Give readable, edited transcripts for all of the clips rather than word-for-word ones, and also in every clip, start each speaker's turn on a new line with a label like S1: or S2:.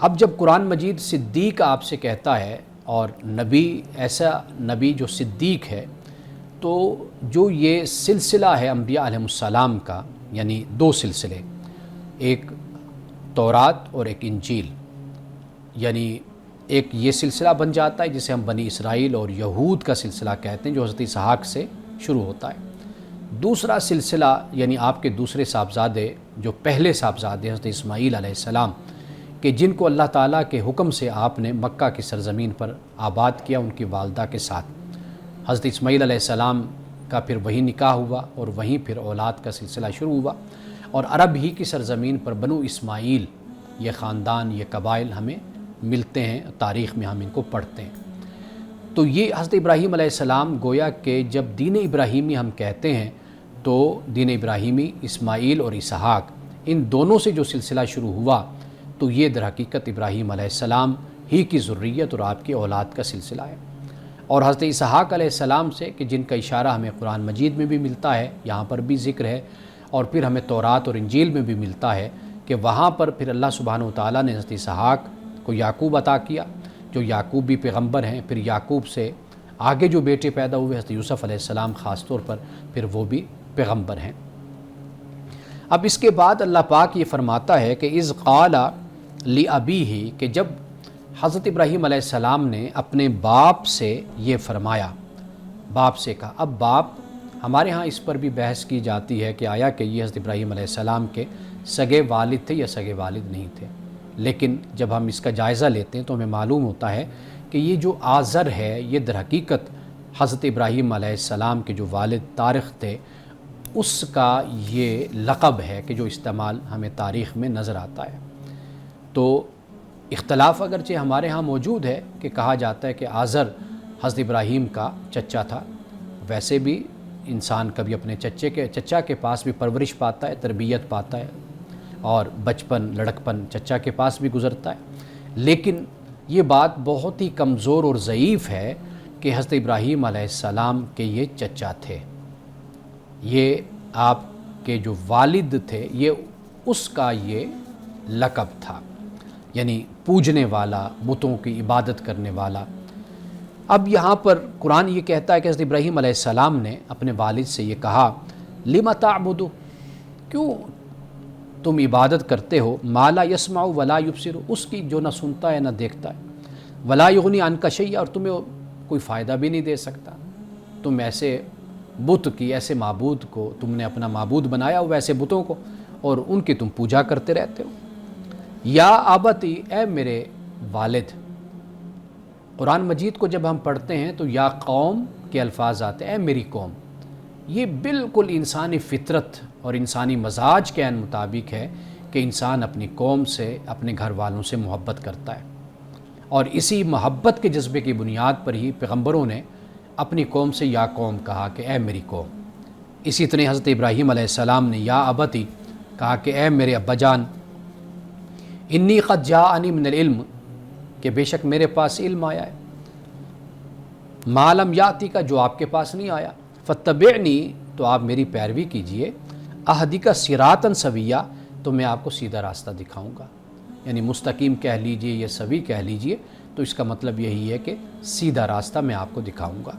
S1: اب جب قرآن مجید صدیق آپ سے کہتا ہے اور نبی ایسا نبی جو صدیق ہے، تو جو یہ سلسلہ ہے انبیاء علیہ السلام کا، یعنی دو سلسلے، ایک تورات اور ایک انجیل، یعنی ایک یہ سلسلہ بن جاتا ہے جسے ہم بنی اسرائیل اور یہود کا سلسلہ کہتے ہیں، جو حضرت اسحاق سے شروع ہوتا ہے۔ دوسرا سلسلہ یعنی آپ کے دوسرے صاحبزادے، جو پہلے صاحبزادے حضرت اسماعیل علیہ السلام، کہ جن کو اللہ تعالیٰ کے حکم سے آپ نے مکہ کی سرزمین پر آباد کیا ان کی والدہ کے ساتھ۔ حضرت اسماعیل علیہ السلام کا پھر وہیں نکاح ہوا اور وہیں پھر اولاد کا سلسلہ شروع ہوا، اور عرب ہی کی سرزمین پر بنو اسماعیل یہ خاندان، یہ قبائل ہمیں ملتے ہیں، تاریخ میں ہم ان کو پڑھتے ہیں۔ تو یہ حضرت ابراہیم علیہ السلام گویا کہ جب دین ابراہیمی ہم کہتے ہیں تو دین ابراہیمی، اسماعیل اور اسحاق، ان دونوں سے جو سلسلہ شروع ہوا تو یہ در حقیقت ابراہیم علیہ السلام ہی کی ذریت اور آپ کی اولاد کا سلسلہ ہے۔ اور حضرت اسحاق علیہ السلام سے کہ جن کا اشارہ ہمیں قرآن مجید میں بھی ملتا ہے، یہاں پر بھی ذکر ہے، اور پھر ہمیں تورات اور انجیل میں بھی ملتا ہے کہ وہاں پر پھر اللہ سبحانہ و تعالیٰ نے حضرت اسحاق کو یعقوب عطا کیا، جو یعقوب بھی پیغمبر ہیں، پھر یعقوب سے آگے جو بیٹے پیدا ہوئے حضرت یوسف علیہ السلام خاص طور پر، پھر وہ بھی پیغمبر ہیں۔ اب اس کے بعد اللہ پاک یہ فرماتا ہے کہ اذ قال لأبیہ، کہ جب حضرت ابراہیم علیہ السلام نے اپنے باپ سے یہ فرمایا، باپ سے کہا۔ اب باپ ہمارے ہاں اس پر بھی بحث کی جاتی ہے کہ آیا کہ یہ حضرت ابراہیم علیہ السلام کے سگے والد تھے یا سگے والد نہیں تھے، لیکن جب ہم اس کا جائزہ لیتے ہیں تو ہمیں معلوم ہوتا ہے کہ یہ جو آزر ہے یہ در حقیقت حضرت ابراہیم علیہ السلام کے جو والد طارق تھے اس کا یہ لقب ہے کہ جو استعمال ہمیں تاریخ میں نظر آتا ہے۔ تو اختلاف اگرچہ ہمارے ہاں موجود ہے کہ کہا جاتا ہے کہ آزر حضرت ابراہیم کا چچا تھا، ویسے بھی انسان کبھی اپنے چچا کے پاس بھی پرورش پاتا ہے، تربیت پاتا ہے، اور بچپن، لڑکپن چچا کے پاس بھی گزرتا ہے، لیکن یہ بات بہت ہی کمزور اور ضعیف ہے کہ حضرت ابراہیم علیہ السلام کے یہ چچا تھے۔ یہ آپ کے جو والد تھے یہ اس کا یہ لقب تھا، یعنی پوجنے والا، بتوں کی عبادت کرنے والا۔ اب یہاں پر قرآن یہ کہتا ہے کہ حضرت ابراہیم علیہ السلام نے اپنے والد سے یہ کہا، لِمَ تَعْبُدُ، کیوں تم عبادت کرتے ہو، مَا لَا يَسْمَعُ وَلَا يُبْصِرُ، اس کی جو نہ سنتا ہے نہ دیکھتا ہے، وَلَا يُغْنِي عَنْكَ شَيْئًا، اور تمہیں کوئی فائدہ بھی نہیں دے سکتا۔ تم ایسے بت کی، ایسے معبود کو تم نے اپنا معبود بنایا ہوا، ایسے بتوں کو، اور ان کی تم پوجا کرتے رہتے ہو۔ یا ابتی، اے میرے والد۔ قرآن مجید کو جب ہم پڑھتے ہیں تو یا قوم کے الفاظ آتے ہیں، اے میری قوم۔ یہ بالکل انسانی فطرت اور انسانی مزاج کے عین مطابق ہے کہ انسان اپنی قوم سے، اپنے گھر والوں سے محبت کرتا ہے، اور اسی محبت کے جذبے کی بنیاد پر ہی پیغمبروں نے اپنی قوم سے یا قوم کہا کہ اے میری قوم۔ اسی طرح حضرت ابراہیم علیہ السلام نے یا ابتی کہا کہ اے میرے ابا جان، انی قد جاءنی من العلم، کہ بے شک میرے پاس علم آیا ہے، ما لم یاتی کا، جو آپ کے پاس نہیں آیا، فاتبعنی، تو آپ میری پیروی کیجئے، اہدک صراطا سویا، تو میں آپ کو سیدھا راستہ دکھاؤں گا، یعنی مستقیم کہہ لیجئے یا سوی کہہ لیجئے، تو اس کا مطلب یہی ہے کہ سیدھا راستہ میں آپ کو دکھاؤں گا۔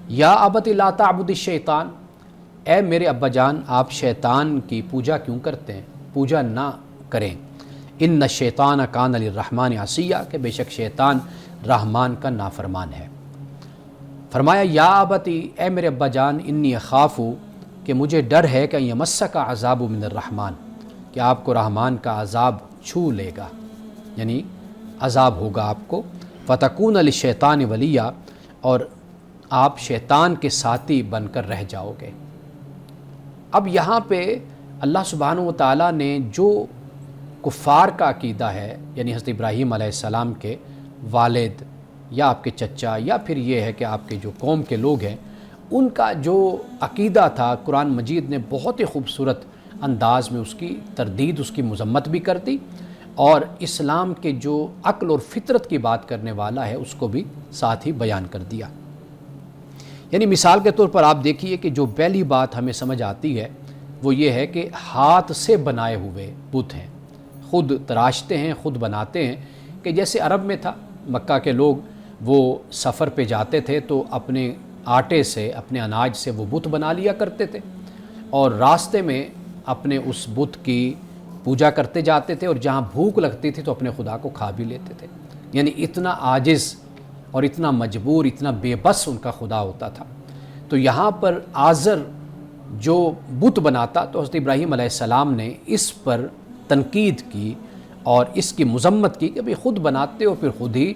S1: یا ابت لا تعبد الشیطان، اے میرے ابا جان آپ شیطان کی پوجا کیوں کرتے ہیں، پوجا نہ کریں، ان الشیطان کان للرحمن عصیا، کہ بے شک شیطان رحمان کا نافرمان ہے۔ فرمایا یا ابتی، اے میرے ابا جان، انی اخاف، کہ مجھے ڈر ہے کہ یمسک عذاب من الرحمن، کہ آپ کو رحمان کا عذاب چھو لے گا، یعنی عذاب ہوگا آپ کو، فتکون للشیطان ولیا، اور آپ شیطان کے ساتھی بن کر رہ جاؤ گے۔ اب یہاں پہ اللہ سبحانہ و تعالیٰ نے جو کفار کا عقیدہ ہے، یعنی حضرت ابراہیم علیہ السلام کے والد یا آپ کے چچا، یا پھر یہ ہے کہ آپ کے جو قوم کے لوگ ہیں، ان کا جو عقیدہ تھا، قرآن مجید نے بہت ہی خوبصورت انداز میں اس کی تردید، اس کی مذمت بھی کر دی، اور اسلام کے جو عقل اور فطرت کی بات کرنے والا ہے اس کو بھی ساتھ ہی بیان کر دیا۔ یعنی مثال کے طور پر آپ دیکھیے کہ جو پہلی بات ہمیں سمجھ آتی ہے وہ یہ ہے کہ ہاتھ سے بنائے ہوئے بت ہیں، خود تراشتے ہیں، خود بناتے ہیں، کہ جیسے عرب میں تھا، مکہ کے لوگ وہ سفر پہ جاتے تھے تو اپنے آٹے سے، اپنے اناج سے وہ بت بنا لیا کرتے تھے، اور راستے میں اپنے اس بت کی پوجا کرتے جاتے تھے، اور جہاں بھوک لگتی تھی تو اپنے خدا کو کھا بھی لیتے تھے۔ یعنی اتنا عاجز اور اتنا مجبور، اتنا بے بس ان کا خدا ہوتا تھا۔ تو یہاں پر آزر جو بت بناتا، تو حضرت ابراہیم علیہ السلام نے اس پر تنقید کی اور اس کی مذمت کی کہ بھئی خود بناتے ہو، پھر خود ہی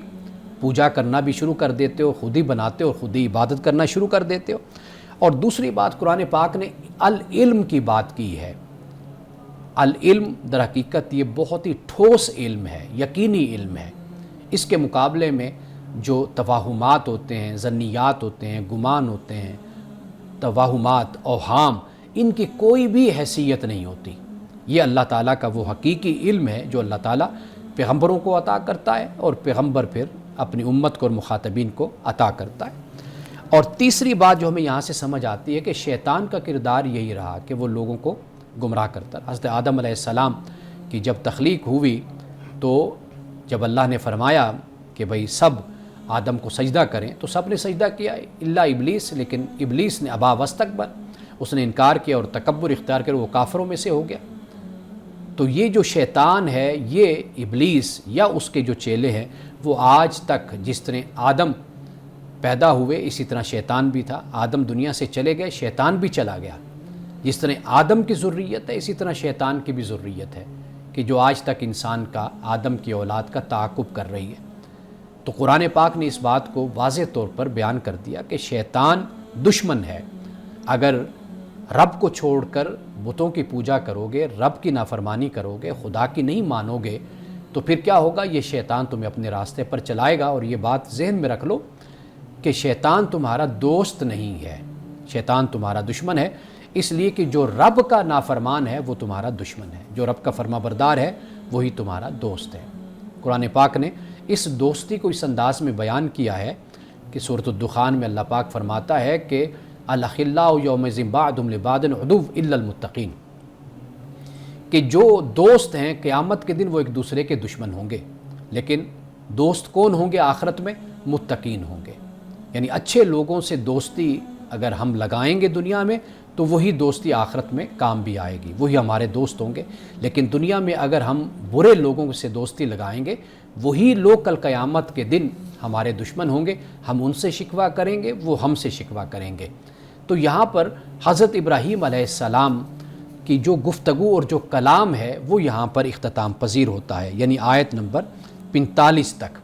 S1: پوجا کرنا بھی شروع کر دیتے ہو، خود ہی بناتے ہو، خود ہی عبادت کرنا شروع کر دیتے ہو۔ اور دوسری بات، قرآن پاک نے العلم کی بات کی ہے۔ العلم در حقیقت یہ بہت ہی ٹھوس علم ہے، یقینی علم ہے۔ اس کے مقابلے میں جو توہمات ہوتے ہیں، ظنیات ہوتے ہیں، گمان ہوتے ہیں، توہمات، اوہام، ان کی کوئی بھی حیثیت نہیں ہوتی۔ یہ اللہ تعالیٰ کا وہ حقیقی علم ہے جو اللہ تعالیٰ پیغمبروں کو عطا کرتا ہے، اور پیغمبر پھر اپنی امت کو اور مخاطبین کو عطا کرتا ہے۔ اور تیسری بات جو ہمیں یہاں سے سمجھ آتی ہے کہ شیطان کا کردار یہی رہا کہ وہ لوگوں کو گمراہ کرتا رہا۔ حضرت آدم علیہ السلام کی جب تخلیق ہوئی تو جب اللہ نے فرمایا کہ بھئی سب آدم کو سجدہ کریں، تو سب نے سجدہ کیا الا ابلیس، لیکن ابلیس نے ابا واستکبر، اس نے انکار کیا اور تکبر اختیار کر وہ کافروں میں سے ہو گیا۔ تو یہ جو شیطان ہے، یہ ابلیس یا اس کے جو چیلے ہیں، وہ آج تک جس طرح آدم پیدا ہوئے اسی طرح شیطان بھی تھا، آدم دنیا سے چلے گئے، شیطان بھی چلا گیا۔ جس طرح آدم کی ذریت ہے، اسی طرح شیطان کی بھی ذریت ہے، کہ جو آج تک انسان کا، آدم کی اولاد کا تعاقب کر رہی ہے۔ تو قرآن پاک نے اس بات کو واضح طور پر بیان کر دیا کہ شیطان دشمن ہے۔ اگر رب کو چھوڑ کر بتوں کی پوجا کرو گے، رب کی نافرمانی کرو گے، خدا کی نہیں مانو گے، تو پھر کیا ہوگا؟ یہ شیطان تمہیں اپنے راستے پر چلائے گا۔ اور یہ بات ذہن میں رکھ لو کہ شیطان تمہارا دوست نہیں ہے، شیطان تمہارا دشمن ہے، اس لیے کہ جو رب کا نافرمان ہے وہ تمہارا دشمن ہے، جو رب کا فرما بردار ہے وہی تمہارا دوست ہے۔ قرآن پاک نے اس دوستی کو اس انداز میں بیان کیا ہے کہ سورۃ الدخان میں اللہ پاک فرماتا ہے کہ الاخلاء یومئذ بعضهم لبعض عدو الا المتقین، کہ جو دوست ہیں قیامت کے دن وہ ایک دوسرے کے دشمن ہوں گے، لیکن دوست کون ہوں گے آخرت میں؟ متقین ہوں گے۔ یعنی اچھے لوگوں سے دوستی اگر ہم لگائیں گے دنیا میں تو وہی دوستی آخرت میں کام بھی آئے گی، وہی ہمارے دوست ہوں گے۔ لیکن دنیا میں اگر ہم برے لوگوں سے دوستی لگائیں گے، وہی لوگ کل قیامت کے دن ہمارے دشمن ہوں گے، ہم ان سے شکوہ کریں گے، وہ ہم سے شکوہ کریں گے۔ تو یہاں پر حضرت ابراہیم علیہ السلام کی جو گفتگو اور جو کلام ہے وہ یہاں پر اختتام پذیر ہوتا ہے، یعنی آیت نمبر 45 تک۔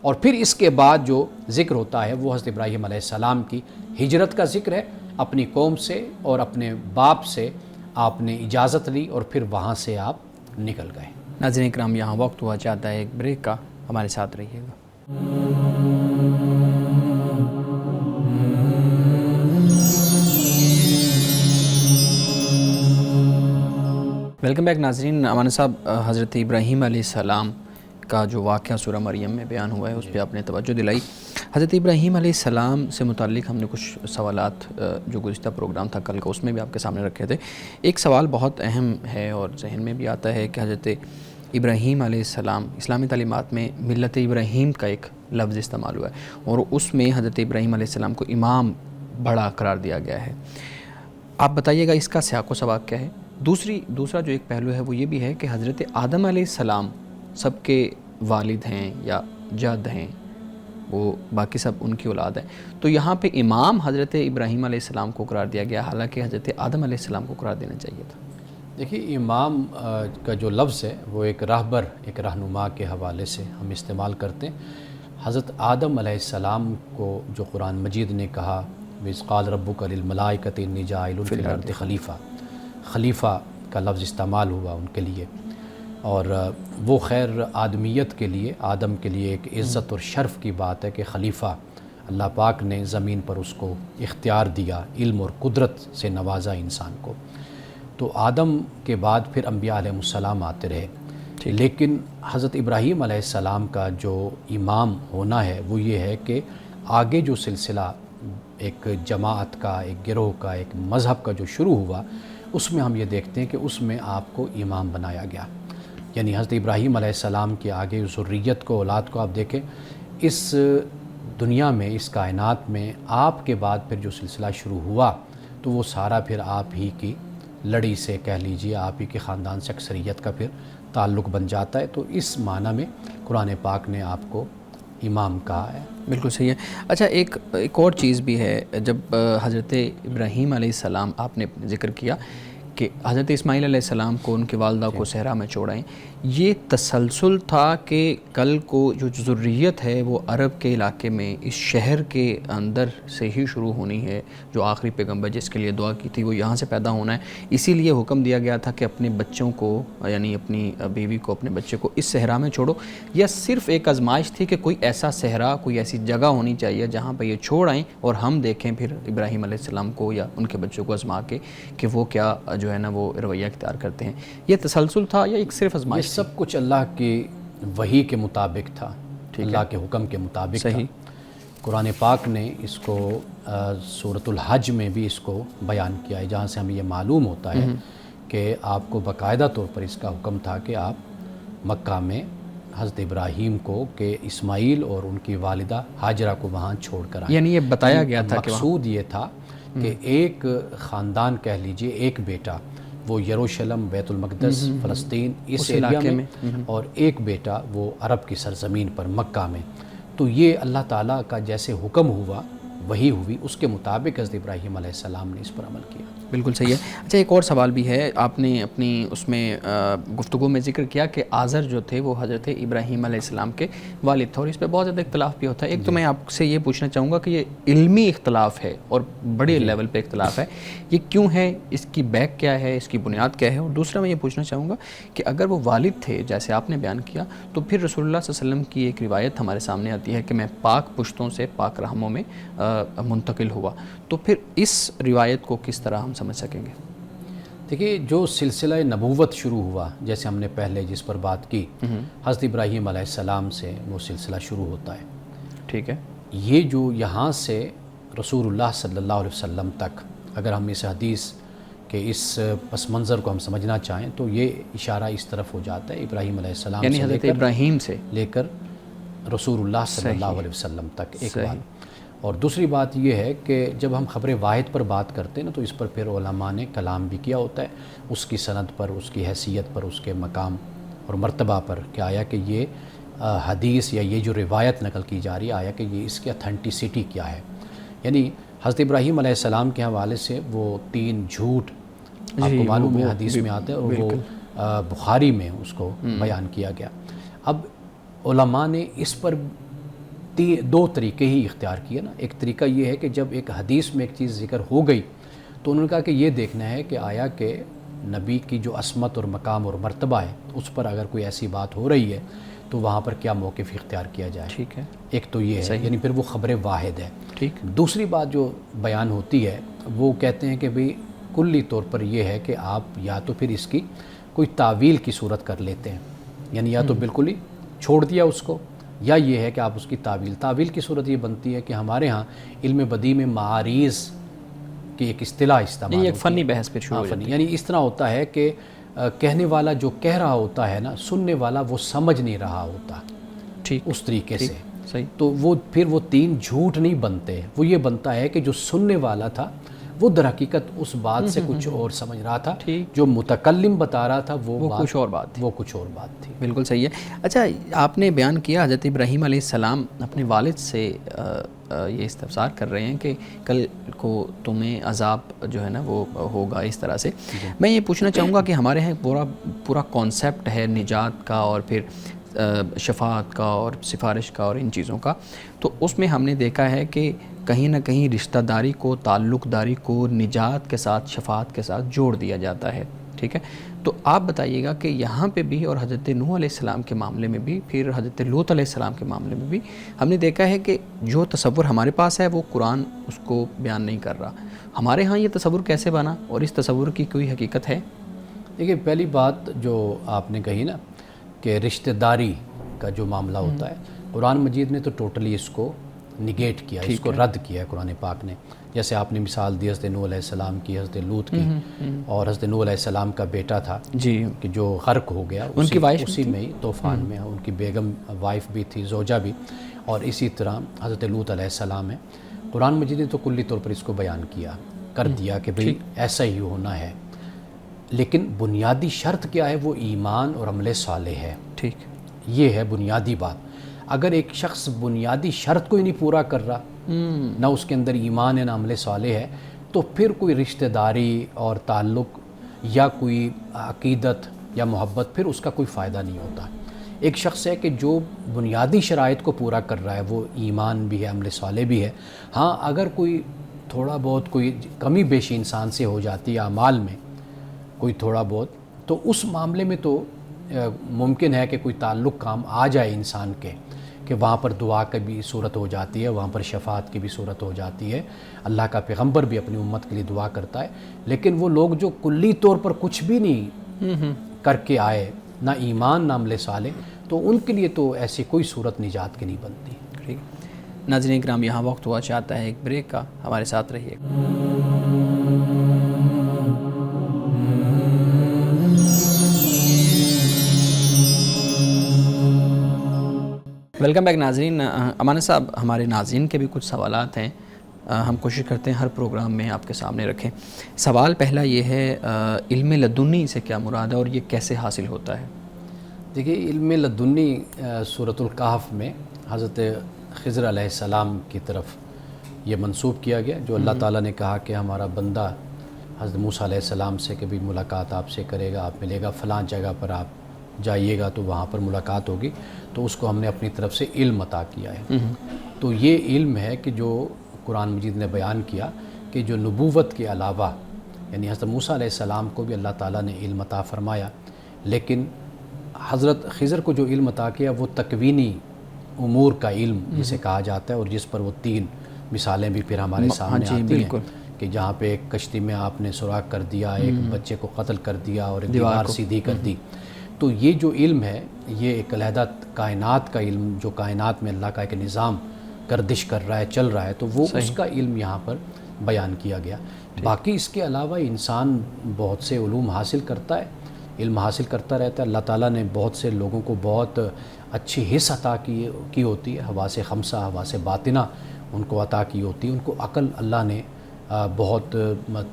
S1: اور پھر اس کے بعد جو ذکر ہوتا ہے وہ حضرت ابراہیم علیہ السلام کی ہجرت کا ذکر ہے۔ اپنی قوم سے اور اپنے باپ سے آپ نے اجازت لی اور پھر وہاں سے آپ نکل گئے۔
S2: ناظرین کرام، یہاں وقت ہوا چاہتا ہے ایک بریک کا، ہمارے ساتھ رہیے گا۔ ویلکم بیک ناظرین۔ امان صاحب، حضرت ابراہیم علیہ السلام کا جو واقعہ سورہ مریم میں بیان ہوا ہے اس پہ آپ نے توجہ دلائی۔ حضرت ابراہیم علیہ السلام سے متعلق ہم نے کچھ سوالات جو گزشتہ پروگرام تھا کل کا اس میں بھی آپ کے سامنے رکھے تھے۔ ایک سوال بہت اہم ہے اور ذہن میں بھی آتا ہے کہ حضرت ابراہیم علیہ السلام، اسلامی تعلیمات میں ملت ابراہیم کا ایک لفظ استعمال ہوا ہے اور اس میں حضرت ابراہیم علیہ السلام کو امام بڑا قرار دیا گیا ہے۔ آپ بتائیے گا اس کا سیاق و سباق کیا ہے؟ دوسرا جو ایک پہلو ہے وہ یہ بھی ہے کہ حضرت آدم علیہ السلام سب کے والد ہیں یا جد ہیں، وہ باقی سب ان کی اولاد ہیں، تو یہاں پہ امام حضرت ابراہیم علیہ السلام کو قرار دیا گیا، حالانکہ حضرت آدم علیہ السلام کو قرار دینا چاہیے تھا۔
S1: دیکھیے، امام کا جو لفظ ہے وہ ایک راہبر، ایک رہنما کے حوالے سے ہم استعمال کرتے ہیں۔ حضرت آدم علیہ السلام کو جو قرآن مجید نے کہا وَإِذْ قَالَ رَبُّكَ لِلْمَلَائِكَةِ إِنِّي جَاعِلٌ فِي الْأَرْضِ خلیفہ کا لفظ استعمال ہوا ان کے لیے، اور وہ خیر آدمیت کے لیے، آدم کے لیے ایک عزت اور شرف کی بات ہے کہ خلیفہ اللہ پاک نے زمین پر اس کو اختیار دیا، علم اور قدرت سے نوازا انسان کو۔ تو آدم کے بعد پھر انبیاء علیہ السلام آتے رہے، لیکن حضرت ابراہیم علیہ السلام کا جو امام ہونا ہے وہ یہ ہے کہ آگے جو سلسلہ ایک جماعت کا، ایک گروہ کا، ایک مذہب کا جو شروع ہوا، اس میں ہم یہ دیکھتے ہیں کہ اس میں آپ کو امام بنایا گیا۔ یعنی حضرت ابراہیم علیہ السلام کے آگے ذریت کو، اولاد کو آپ دیکھیں، اس دنیا میں، اس کائنات میں آپ کے بعد پھر جو سلسلہ شروع ہوا تو وہ سارا پھر آپ ہی کی لڑی سے کہہ لیجئے، آپ ہی کے خاندان سے اکثریت کا پھر تعلق بن جاتا ہے۔ تو اس معنی میں قرآن پاک نے آپ کو امام کہا ہے۔
S2: بالکل صحیح ہے۔ اچھا، ایک اور چیز بھی ہے، جب حضرت ابراہیم علیہ السلام آپ نے ذکر کیا کہ حضرت اسماعیل علیہ السلام کو ان کی والدہ کو صحرا میں چھوڑائیں، یہ تسلسل تھا کہ کل کو جو ذریت ہے وہ عرب کے علاقے میں اس شہر کے اندر سے ہی شروع ہونی ہے، جو آخری پیغمبر جس کے لیے دعا کی تھی وہ یہاں سے پیدا ہونا ہے، اسی لیے حکم دیا گیا تھا کہ اپنے بچوں کو، یعنی اپنی بیوی کو، اپنے بچے کو اس صحرا میں چھوڑو، یا صرف ایک آزمائش تھی کہ کوئی ایسا صحرا، کوئی ایسی جگہ ہونی چاہیے جہاں پہ یہ چھوڑ آئیں اور ہم دیکھیں پھر ابراہیم علیہ السلام کو یا ان کے بچوں کو آزما کے کہ وہ کیا جو ہے نا وہ رویہ اختیار کرتے ہیں؟ یہ تسلسل تھا یا ایک صرف آزمائش؟
S1: یہ سب کچھ اللہ کی وحی کے مطابق تھا، اللہ کے حکم کے مطابق تھا۔ قرآن پاک نے اس کو سورۃ الحج میں بھی اس کو بیان کیا ہے، جہاں سے ہمیں یہ معلوم ہوتا ہے کہ آپ کو باقاعدہ طور پر اس کا حکم تھا کہ آپ مکہ میں حضرت ابراہیم کو کہ اسماعیل اور ان کی والدہ ہاجرہ کو وہاں چھوڑ کر آئیں۔
S2: یعنی یہ بتایا گیا تھا کہ
S1: مقصود یہ تھا کہ ایک خاندان کہہ لیجئے، ایک بیٹا وہ یروشلم، بیت المقدس، فلسطین اس ایریا میں، اور ایک بیٹا وہ عرب کی سرزمین پر مکہ میں۔ تو یہ اللہ تعالیٰ کا جیسے حکم ہوا، وہی ہوئی، اس کے مطابق حضرت ابراہیم علیہ السلام نے اس پر عمل کیا۔
S2: بالکل صحیح ہے۔ اچھا، ایک اور سوال بھی ہے، آپ نے اپنی اس میں گفتگو میں ذکر کیا کہ آزر جو تھے وہ حضرت ابراہیم علیہ السلام کے والد تھے، اور اس پہ بہت زیادہ اختلاف بھی ہوتا ہے۔ ایک تو میں آپ سے یہ پوچھنا چاہوں گا کہ یہ علمی اختلاف ہے اور بڑے لیول پہ اختلاف ہے، یہ کیوں ہے؟ اس کی بیک کیا ہے؟ اس کی بنیاد کیا ہے؟ اور دوسرا میں یہ پوچھنا چاہوں گا کہ اگر وہ والد تھے جیسے آپ نے بیان کیا، تو پھر رسول اللہ صلی اللہ علیہ وسلم کی ایک روایت ہمارے سامنے آتی ہے کہ میں پاک پشتوں سے پاک رحموں میں منتقل ہوا، تو پھر اس روایت کو کس طرح ہم سمجھ سکیں گے؟
S1: دیکھیے، جو سلسلہ نبوت شروع ہوا، جیسے ہم نے پہلے جس پر بات کی، حضرت ابراہیم علیہ السلام سے وہ سلسلہ شروع ہوتا ہے۔
S2: ٹھیک ہے۔
S1: یہ جو یہاں سے رسول اللہ صلی اللہ علیہ وسلم تک، اگر ہم اس حدیث کے اس پس منظر کو ہم سمجھنا چاہیں تو یہ اشارہ اس طرف ہو جاتا ہے، ابراہیم علیہ السلام
S2: یعنی
S1: سے
S2: حضرت ابراہیم سے
S1: لے کر رسول اللہ صلی اللہ علیہ وسلم تک، ایک بات۔ اور دوسری بات یہ ہے کہ جب ہم خبر واحد پر بات کرتے ہیں نا، تو اس پر پھر علماء نے کلام بھی کیا ہوتا ہے، اس کی سند پر، اس کی حیثیت پر، اس کے مقام اور مرتبہ پر، کہ آیا کہ یہ حدیث یا یہ جو روایت نقل کی جا رہی ہے، آیا کہ یہ اس کی اتھینٹسٹی کیا ہے۔ یعنی حضرت ابراہیم علیہ السلام کے حوالے سے وہ 3 جھوٹ آپ کو معلوم ہے حدیث میں آتے ہیں، اور وہ بخاری میں اس کو بیان کیا گیا۔ اب علماء نے اس پر 2 طریقے ہی اختیار کیے نا۔ ایک طریقہ یہ ہے کہ جب ایک حدیث میں ایک چیز ذکر ہو گئی تو انہوں نے کہا کہ یہ دیکھنا ہے کہ آیا کہ نبی کی جو عصمت اور مقام اور مرتبہ ہے اس پر اگر کوئی ایسی بات ہو رہی ہے تو وہاں پر کیا موقف اختیار کیا جائے۔
S2: ٹھیک ہے،
S1: ایک تو یہ ہے، یعنی پھر وہ خبر واحد ہے۔
S2: ٹھیک۔
S1: دوسری بات جو بیان ہوتی ہے وہ کہتے ہیں کہ بھئی کلی طور پر یہ ہے کہ آپ یا تو پھر اس کی کوئی تعویل کی صورت کر لیتے ہیں، یعنی یا تو بالکل ہی چھوڑ دیا اس کو، یا یہ ہے کہ آپ اس کی تعویل کی صورت یہ بنتی ہے کہ ہمارے ہاں علم بدیع میں معاریض کی ایک اصطلاح استعمال ہوتی ہے،
S2: ایک فنی بحث پھر شروع ہو جاتی ہے۔
S1: یعنی اس طرح ہوتا ہے کہ کہنے والا جو کہہ رہا ہوتا ہے نا، سننے والا وہ سمجھ نہیں رہا ہوتا،
S2: ٹھیک،
S1: اس طریقے سے۔
S2: صحیح۔
S1: تو وہ پھر وہ 3 جھوٹ نہیں بنتے، وہ یہ بنتا ہے کہ جو سننے والا تھا وہ در حقیقت اس بات سے کچھ اور سمجھ رہا تھا، جو متکلم بتا رہا تھا وہ
S2: کچھ اور بات تھی،
S1: وہ کچھ اور بات تھی۔
S2: بالکل صحیح ہے۔ اچھا، آپ نے بیان کیا حضرت ابراہیم علیہ السلام اپنے والد سے یہ استفسار کر رہے ہیں کہ کل کو تمہیں عذاب جو ہے نا وہ ہوگا اس طرح سے۔ میں یہ پوچھنا چاہوں گا کہ ہمارے یہاں پورا کانسیپٹ ہے نجات کا اور پھر شفاعت کا اور سفارش کا اور ان چیزوں کا، تو اس میں ہم نے دیکھا ہے کہ کہیں نہ کہیں رشتہ داری کو، تعلق داری کو نجات کے ساتھ، شفاعت کے ساتھ جوڑ دیا جاتا ہے۔ ٹھیک ہے، تو آپ بتائیے گا کہ یہاں پہ بھی اور حضرت نوح علیہ السلام کے معاملے میں بھی، پھر حضرت لوط علیہ السلام کے معاملے میں بھی ہم نے دیکھا ہے کہ جو تصور ہمارے پاس ہے وہ قرآن اس کو بیان نہیں کر رہا۔ ہمارے ہاں یہ تصور کیسے بنا اور اس تصور کی کوئی حقیقت ہے؟
S1: دیکھیے، پہلی بات جو آپ نے کہی نا کہ رشتہ داری کا جو معاملہ ہوتا ہے، قرآن مجید نے تو ٹوٹلی اس کو نگیٹ کیا، اس کو رد کیا ہے قرآن پاک نے. جیسے آپ نے مثال دی حضرت نوح علیہ السلام کی، حضرت لوط کی، اور حضرت نوح علیہ السلام کا بیٹا تھا
S2: جی
S1: کہ جو غرق ہو گیا،
S2: ان کی وائف
S1: اسی میں ہی طوفان میں، ان کی بیگم وائف بھی تھی، زوجہ بھی. اور اسی طرح حضرت لوط علیہ السلام ہے. قرآن مجید نے تو کلی طور پر اس کو بیان کیا، کر دیا کہ بھئی ایسا ہی ہونا ہے. لیکن بنیادی شرط کیا ہے؟ وہ ایمان اور عمل صالح ہے.
S2: ٹھیک،
S1: یہ ہے بنیادی بات. اگر ایک شخص بنیادی شرط کو ہی نہیں پورا کر رہا، نہ اس کے اندر ایمان ہے نہ عمل صالح ہے، تو پھر کوئی رشتہ داری اور تعلق یا کوئی عقیدت یا محبت، پھر اس کا کوئی فائدہ نہیں ہوتا. ایک شخص ہے کہ جو بنیادی شرائط کو پورا کر رہا ہے، وہ ایمان بھی ہے، عمل صالح بھی ہے. ہاں اگر کوئی تھوڑا بہت کوئی کمی بیشی انسان سے ہو جاتی ہے اعمال میں، کوئی تھوڑا بہت، تو اس معاملے میں تو ممکن ہے کہ کوئی تعلق کام آ جائے انسان کے، کہ وہاں پر دعا کی بھی صورت ہو جاتی ہے، وہاں پر شفاعت کی بھی صورت ہو جاتی ہے. اللہ کا پیغمبر بھی اپنی امت کے لیے دعا کرتا ہے. لیکن وہ لوگ جو کلی طور پر کچھ بھی نہیں کر کے آئے، نہ ایمان نہ عمل صالح، تو ان کے لیے تو ایسی کوئی صورت نجات کی نہیں بنتی.
S2: ٹھیک. ناظرین کرام، یہاں وقت ہوا چاہتا ہے ایک بریک کا، ہمارے ساتھ رہیے. ویلکم بیک ناظرین. امان صاحب، ہمارے ناظرین کے بھی کچھ سوالات ہیں، ہم کوشش کرتے ہیں ہر پروگرام میں آپ کے سامنے رکھیں. سوال پہلا یہ ہے، علم لدنی سے کیا مراد ہے اور یہ کیسے حاصل ہوتا ہے؟
S1: دیکھیے، علم لدنی سورۃ الکہف میں حضرت خضر علیہ السلام کی طرف یہ منسوب کیا گیا، جو اللہ تعالیٰ نے کہا کہ ہمارا بندہ حضرت موسیٰ علیہ السلام سے کبھی ملاقات آپ سے کرے گا، آپ ملے گا، فلاں جگہ پر آپ جائیے گا تو وہاں پر ملاقات ہوگی، تو اس کو ہم نے اپنی طرف سے علم عطا کیا ہے. تو یہ علم ہے کہ جو قرآن مجید نے بیان کیا کہ جو نبوت کے علاوہ، یعنی حضرت موسیٰ علیہ السلام کو بھی اللہ تعالیٰ نے علم عطا فرمایا، لیکن حضرت خضر کو جو علم عطا کیا وہ تکوینی امور کا علم جسے کہا جاتا ہے، اور جس پر وہ 3 مثالیں بھی پھر ہمارے سامنے آتی ہیں کہ جہاں پہ ایک کشتی میں آپ نے سوراخ کر دیا، ایک بچے کو قتل کر دیا اور ایک دیوار سیدھی کر دی. تو یہ جو علم ہے، یہ ایک علیحدہ کائنات کا علم، جو کائنات میں اللہ کا ایک نظام گردش کر رہا ہے، چل رہا ہے، تو وہ اس کا علم یہاں پر بیان کیا گیا. باقی اس کے علاوہ انسان بہت سے علوم حاصل کرتا ہے، علم حاصل کرتا رہتا ہے. اللہ تعالیٰ نے بہت سے لوگوں کو بہت اچھی حس عطا کی ہوتی ہے، حواس خمسہ، حواس باطنہ ان کو عطا کی ہوتی ہے. ان کو عقل اللہ نے بہت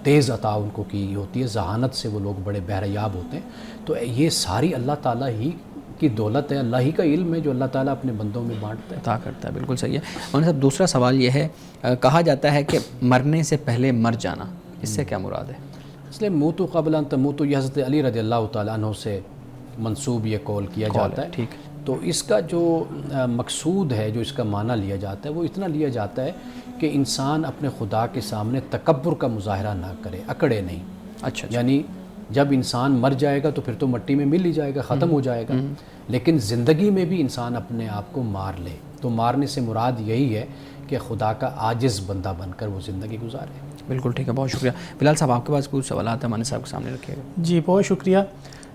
S1: تیز عطا ان کو کی ہوتی ہے، ذہانت سے وہ لوگ بڑے بہریاب ہوتے ہیں. تو یہ ساری اللہ تعالیٰ ہی کی دولت ہے، اللہ ہی کا علم ہے جو اللہ تعالیٰ اپنے بندوں میں بانٹتا ہے،
S2: عطا کرتا ہے. بالکل صحیح ہے. اور صاحب دوسرا سوال یہ ہے، کہا جاتا ہے کہ مرنے سے پہلے مر جانا، اس سے کیا مراد ہے؟
S1: اس لیے موتو قبل ان تموتو، یہ حضرت علی رضی اللہ تعالیٰ عنہ سے منسوب یہ قول کیا جاتا ہے.
S2: ٹھیک.
S1: تو اس کا جو مقصود ہے، جو اس کا معنی لیا جاتا ہے، وہ اتنا لیا جاتا ہے کہ انسان اپنے خدا کے سامنے تکبر کا مظاہرہ نہ کرے، اکڑے نہیں.
S2: اچھا.
S1: یعنی جب انسان مر جائے گا تو پھر تو مٹی میں مل ہی جائے گا، ختم ہو جائے گا. لیکن زندگی میں بھی انسان اپنے آپ کو مار لے. تو مارنے سے مراد یہی ہے کہ خدا کا عاجز بندہ بن کر وہ زندگی گزارے.
S2: بالکل ٹھیک ہے، بہت شکریہ. بلال صاحب، آپ کے پاس کچھ سوالات ہیں، مانی صاحب کے سامنے رکھیے گا.
S3: جی بہت شکریہ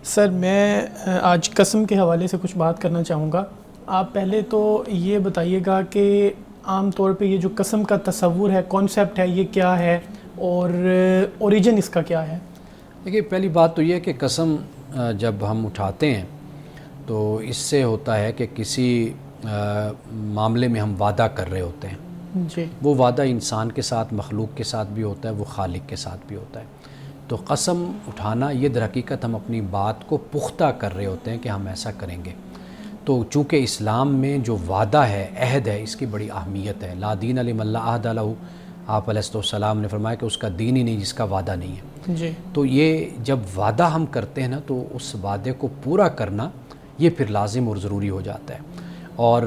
S3: سر. میں آج قسم کے حوالے سے کچھ بات کرنا چاہوں گا. آپ پہلے تو یہ بتائیے گا کہ عام طور پہ یہ جو قسم کا تصور ہے، کانسیپٹ ہے، یہ کیا ہے اور اوریجن اس کا کیا ہے؟
S1: دیکھیے، پہلی بات تو یہ ہے کہ قسم جب ہم اٹھاتے ہیں تو اس سے ہوتا ہے کہ کسی معاملے میں ہم وعدہ کر رہے ہوتے ہیں.
S3: جی.
S1: وہ وعدہ انسان کے ساتھ، مخلوق کے ساتھ بھی ہوتا ہے، وہ خالق کے ساتھ بھی ہوتا ہے. تو قسم اٹھانا یہ در حقیقت ہم اپنی بات کو پختہ کر رہے ہوتے ہیں کہ ہم ایسا کریں گے. تو چونکہ اسلام میں جو وعدہ ہے، عہد ہے، اس کی بڑی اہمیت ہے. لا دین لمن لا عہد لہ، آپ علیہ السلام نے فرمایا کہ اس کا دین ہی نہیں جس کا وعدہ نہیں ہے.
S3: جی.
S1: تو یہ جب وعدہ ہم کرتے ہیں نا، تو اس وعدے کو پورا کرنا یہ پھر لازم اور ضروری ہو جاتا ہے. اور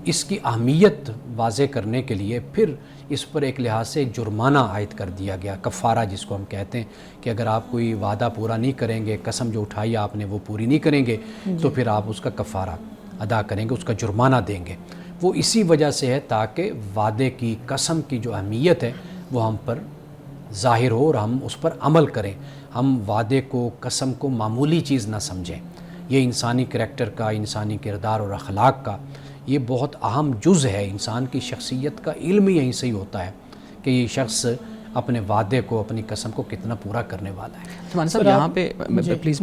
S1: اس کی اہمیت واضح کرنے کے لیے پھر اس پر ایک لحاظ سے جرمانہ عائد کر دیا گیا، کفارہ جس کو ہم کہتے ہیں، کہ اگر آپ کوئی وعدہ پورا نہیں کریں گے، قسم جو اٹھائی آپ نے وہ پوری نہیں کریں گے، تو پھر آپ اس کا کفارہ ادا کریں گے، اس کا جرمانہ دیں گے. وہ اسی وجہ سے ہے تاکہ وعدے کی، قسم کی جو اہمیت ہے وہ ہم پر ظاہر ہو اور ہم اس پر عمل کریں. ہم وعدے کو، قسم کو معمولی چیز نہ سمجھیں. یہ انسانی کریکٹر کا، انسانی کردار اور اخلاق کا یہ بہت اہم جز ہے انسان کی شخصیت کا، علم ہی یہیں سے ہی ہوتا ہے کہ یہ شخص اپنے وعدے کو، اپنی قسم کو کتنا پورا کرنے والا ہے۔
S2: عثمان صاحب یہاں پہ پلیز